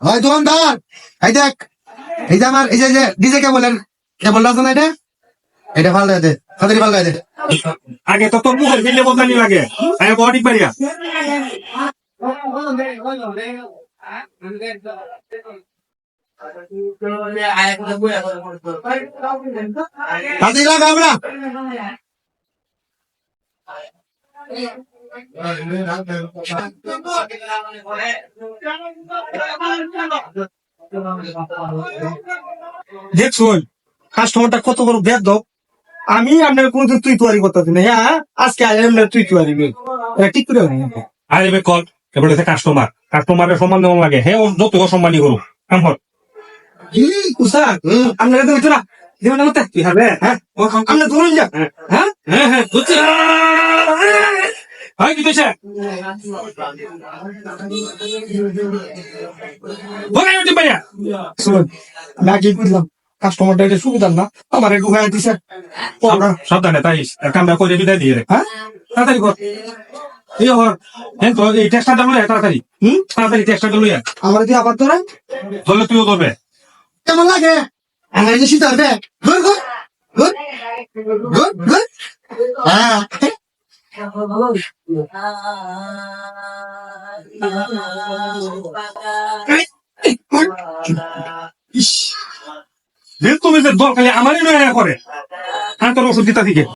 হয় দোকানদার, এই দেখ, এই যে আমার এই যে ডিজে কেবল আছে না, এটা ফাল্টাই দে, ফাদারি ফাল্টাই দে। আগে তো তোর মুখের দিলে বদলানি লাগে আগে বডি পারিয়া ফাদারি লাগা আমরা। দেখছুন কাস্টমারটা কত বড় বেদ দাও। আমি আপনার কোনদিন তুই তুয়ারি করতেছি না। হ্যাঁ আজকে আপনার তুই তুয়ারি এটা ঠিক করে আরে বে কল এবারে কাস্টমারের সম্মান দেওয়া লাগে। হ্যাঁ যত অসম্মানই করুক কাম কর কি কুসা আপনারা তো না দেবেন না মতে তুই হবে। হ্যাঁ আপনি ধরুন যা। হ্যাঁ হ্যাঁ হ্যাঁ বুঝছি হয় কি দেশে বলে উঠে পাইয়া শুন নাকি বুঝলাম কাস্টমারটা এটা সুবিধা না আমার একটু হয়ে দিছে সাবধানে তাই কামটা করে বিদায় দিয়ে রে। হ্যাঁ তাড়াতাড়ি কর এই হর হ্যাঁ তো এই টেক্সটটা লইয়া তাড়াতাড়ি তাড়াতাড়ি টেক্সটটা লইয়া আমার দিয়ে আবার ধরে ধরলে তুইও ধরবে কেমন লাগে? আমার এই যে শীত হবে, good good good good good. হ্যাঁ তুমি যে দল খালি আমারই নয় করে হ্যাঁ তোর ওষুধ দিতা থেকে